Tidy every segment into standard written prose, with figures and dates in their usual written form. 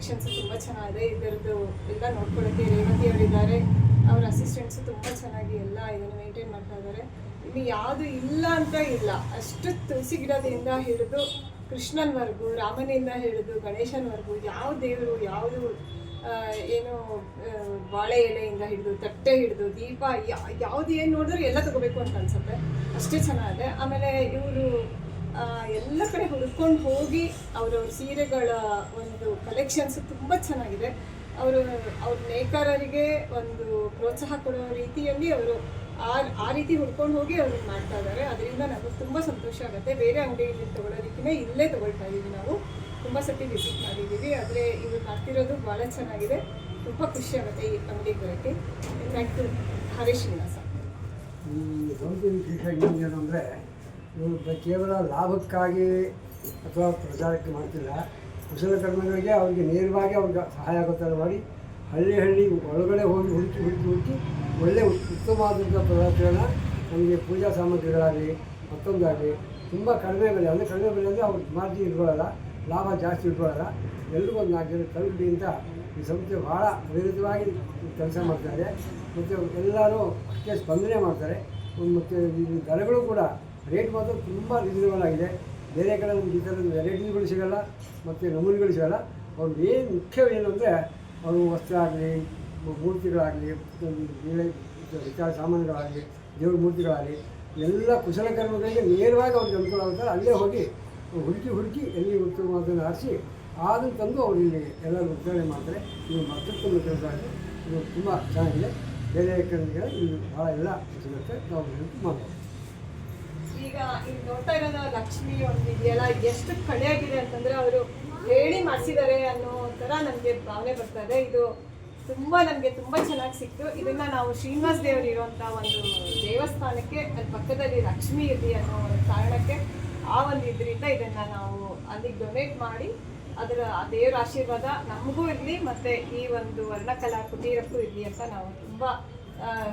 Collections ತುಂಬ ಚೆನ್ನಾಗಿದೆ. ಇದರದ್ದು ಎಲ್ಲ ನೋಡ್ಕೊಳ್ಳೋಕ್ಕೆ ರೇವತಿ ಅವರಿದ್ದಾರೆ, ಅವ್ರ ಅಸಿಸ್ಟೆಂಟ್ಸು ತುಂಬ ಚೆನ್ನಾಗಿ ಎಲ್ಲ ಇದನ್ನು ಮೇಂಟೈನ್ ಮಾಡ್ತಾ ಇದ್ದಾರೆ. ಇಲ್ಲಿ ಯಾವುದು ಇಲ್ಲ ಅಂತ ಇಲ್ಲ, ಅಷ್ಟು ತುಳಸಿ ಗಿಡದಿಂದ ಹಿಡಿದು ಕೃಷ್ಣನ್ವರೆಗೂ, ರಾಮನಿಂದ ಹಿಡಿದು ಗಣೇಶನ್ವರೆಗೂ, ಯಾವ ದೇವರು ಯಾವುದು ಏನು ಬಾಳೆ ಎಲೆಯಿಂದ ಹಿಡಿದು ತಟ್ಟೆ ಹಿಡಿದು ದೀಪ ಯಾವುದು ಏನು ನೋಡಿದ್ರೆ ಎಲ್ಲ ತಗೋಬೇಕು ಅಂತ ಅನ್ಸುತ್ತೆ, ಅಷ್ಟೇ ಚೆನ್ನಾಗಿದೆ. ಆಮೇಲೆ ಇವರು ಎಲ್ಲ ಕಡೆ ಹುಡ್ಕೊಂಡು ಹೋಗಿ ಅವರ ಸೀರೆಗಳ ಒಂದು ಕಲೆಕ್ಷನ್ಸ್ ತುಂಬ ಚೆನ್ನಾಗಿದೆ. ಅವ್ರ ನೇಕಾರರಿಗೆ ಒಂದು ಪ್ರೋತ್ಸಾಹ ಕೊಡೋ ರೀತಿಯಲ್ಲಿ ಅವರು ಆ ರೀತಿ ಹುಡ್ಕೊಂಡು ಹೋಗಿ ಅವರು ಮಾಡ್ತಾ ಇದ್ದಾರೆ. ಅದರಿಂದ ನಮಗೆ ತುಂಬ ಸಂತೋಷ ಆಗುತ್ತೆ. ಬೇರೆ ಅಂಗಡಿಯಲ್ಲಿ ತೊಗೊಳೋದಕ್ಕಿಂತ ಇಲ್ಲೇ ತೊಗೊಳ್ತಾ ಇದ್ದೀವಿ. ನಾವು ತುಂಬ ಸತಿ ವಿಸಿಟ್ ಮಾಡಿದ್ದೀವಿ, ಆದರೆ ಇವರು ಮಾಡ್ತಿರೋದು ಭಾಳ ಚೆನ್ನಾಗಿದೆ. ತುಂಬ ಖುಷಿ ಆಗುತ್ತೆ ಈ ಅಂಗಡಿಗೆ ಬರೋಕ್ಕೆ. Thank you Harish Srinivasa. ಈ ಸೌಂದರ್ಯ ವಿಶೇಷ ಇನ್ನೊಂದೇನು ಅಂದರೆ ಇವರು ಕೇವಲ ಲಾಭಕ್ಕಾಗಿ ಅಥವಾ ಪ್ರಚಾರಕ್ಕೆ ಮಾಡ್ತಿಲ್ಲ, ಕುಶಲಕರ್ಮಿಗಳಿಗೆ ಅವರಿಗೆ ನೇರವಾಗಿ ಅವ್ರಿಗೆ ಸಹಾಯ ಆಗೋ ಥರ ಮಾಡಿ ಹಳ್ಳಿ ಒಳಗಡೆ ಹೋಗಿ ಹುಡುಕಿ ಒಳ್ಳೆಯ ಉತ್ತಮವಾದಂಥ ಪದಾರ್ಥಗಳನ್ನ ನಮಗೆ ಪೂಜಾ ಸಾಮಗ್ರಿಗಳಾಗಲಿ ಮತ್ತೊಂದಾಗಲಿ ತುಂಬ ಕಡಿಮೆ ಬೆಲೆ ಅಂದರೆ ಅವ್ರು ಮಾರ್ಜಿನ್ ಇಟ್ಕೊಳ್ಳಲ್ಲ, ಲಾಭ ಜಾಸ್ತಿ ಇಟ್ಕೊಳ್ಳಲ್ಲ. ಎಲ್ರಿಗೂ ಒಂದು 4 ಜನ ಕಲ್ಬಿಡಿ ಅಂತ ಈ ಸಂಸ್ಥೆ ಭಾಳ ಅವಿರತವಾಗಿ ಕೆಲಸ ಮಾಡ್ತಾರೆ. ಮತ್ತು ಎಲ್ಲರೂ ಅಷ್ಟೇ ಸ್ಪಂದನೆ ಮಾಡ್ತಾರೆ. ಮತ್ತು ಈ ದರಗಳು ಕೂಡ ರೇಟ್ ಮಾತ್ರ ತುಂಬ ರೀಸನಬಲ್ ಆಗಿದೆ. ಬೇರೆ ಕಡೆ ನಮ್ಗೆ ಈ ಥರದ ವೆರೈಟಿಗಳು ಸಿಗೋಲ್ಲ ಮತ್ತು ನಮೂನೆಗಳು ಸಿಗೋಲ್ಲ. ಅವ್ರು ಏನು ಮುಖ್ಯವೇನು ಅಂದರೆ ಅವರು ವಸ್ತ್ರ ಆಗಲಿ, ಮೂರ್ತಿಗಳಾಗಲಿ, ವಿಚಾರ ಸಾಮಾನುಗಳಾಗಲಿ, ದೇವ್ರ ಮೂರ್ತಿಗಳಾಗಲಿ ಎಲ್ಲ ಕುಶಲಕರ್ಮಿಗಳಿಗೆ ನೇರವಾಗಿ ಅವ್ರಿಗೆ ಅನುಕೂಲ ಆಗುತ್ತಾರೆ. ಅಲ್ಲೇ ಹೋಗಿ ಹುಡುಕಿ ಎಲ್ಲಿ ಉತ್ತಮವಾದನ್ನು ಆರಿಸಿ ಅದನ್ನು ತಂದು ಅವರು ಇಲ್ಲಿ ಎಲ್ಲರೂ ವಿತರಣೆ ಮಾಡ್ತಾರೆ. ಇದು ಅತ್ಯುತ್ತಮ ಕೆಲಸ ಆಗಿದೆ. ಇದು ತುಂಬ ಚೆನ್ನಾಗಿದೆ. ಬೇರೆ ಕಡೆಗೆ ಇದು ಭಾಳ ಎಲ್ಲ ಸಿಗುತ್ತೆ. ನಾವು ಮಾಡ್ಬೋದು. ಈಗ ಇಲ್ಲಿ ನೋಡ್ತಾ ಇರೋದು ಲಕ್ಷ್ಮಿ ಒಂದು ಇದೆಯಲ್ಲ, ಎಷ್ಟು ಕಳೆಯಾಗಿದೆ ಅಂತಂದರೆ ಅವರು ಹೇಳಿ ಮಾಡಿಸಿದ್ದಾರೆ ಅನ್ನೋ ಥರ ನನಗೆ ಭಾವನೆ ಬರ್ತಾ ಇದೆ. ಇದು ನಮಗೆ ತುಂಬ ಚೆನ್ನಾಗಿ ಸಿಕ್ತು. ಇದನ್ನು ನಾವು ಶ್ರೀನಿವಾಸ ದೇವರು ಇರುವಂಥ ಒಂದು ದೇವಸ್ಥಾನಕ್ಕೆ ಅಲ್ಲಿ ಪಕ್ಕದಲ್ಲಿ ಲಕ್ಷ್ಮಿ ಇರಲಿ ಅನ್ನೋ ಕಾರಣಕ್ಕೆ ಆ ಒಂದು ಇದರಿಂದ ಇದನ್ನು ನಾವು ಅಲ್ಲಿಗೆ ಡೊನೇಟ್ ಮಾಡಿ ಅದರ ದೇವರ ಆಶೀರ್ವಾದ ನಮಗೂ ಇರಲಿ ಮತ್ತು ಈ ಒಂದು ವರ್ಣಕಲಾ ಕುಟೀರಕ್ಕೂ ಇರಲಿ ಅಂತ ನಾವು ತುಂಬ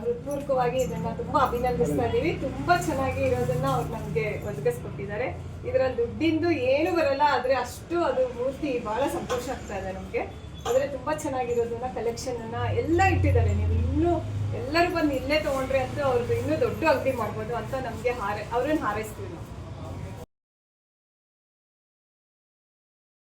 ಹೃತ್ಪೂರ್ವಕವಾಗಿ ಇದನ್ನು ತುಂಬ ಅಭಿನಂದಿಸ್ತಾ ಇದ್ದೀವಿ. ತುಂಬ ಚೆನ್ನಾಗಿ ಇರೋದನ್ನು ಅವ್ರು ನಮಗೆ ಒದಗಿಸ್ಕೊಟ್ಟಿದ್ದಾರೆ. ಇದರಲ್ಲಿ ದುಡ್ಡಿಂದು ಏನು ಬರಲ್ಲ, ಆದರೆ ಅಷ್ಟು ಅದು ಮೂರ್ತಿ ಭಾಳ ಸಂತೋಷ ಆಗ್ತಾ ಇದೆ ನಮಗೆ. ಆದರೆ ತುಂಬ ಚೆನ್ನಾಗಿರೋದನ್ನ ಕಲೆಕ್ಷನನ್ನು ಎಲ್ಲ ಇಟ್ಟಿದ್ದಾರೆ. ನೀವು ಇನ್ನೂ ಎಲ್ಲರೂ ಬಂದು ಇಲ್ಲೇ ತೊಗೊಂಡ್ರೆ ಅಂತೂ ಅವ್ರದ್ದು ಇನ್ನೂ ದೊಡ್ಡ ಅಂಗಡಿ ಮಾಡ್ಬೋದು ಅಂತ ನಮಗೆ ಅವ್ರನ್ನ ಹಾರೈಸ್ತೀವಿ ನಾವು.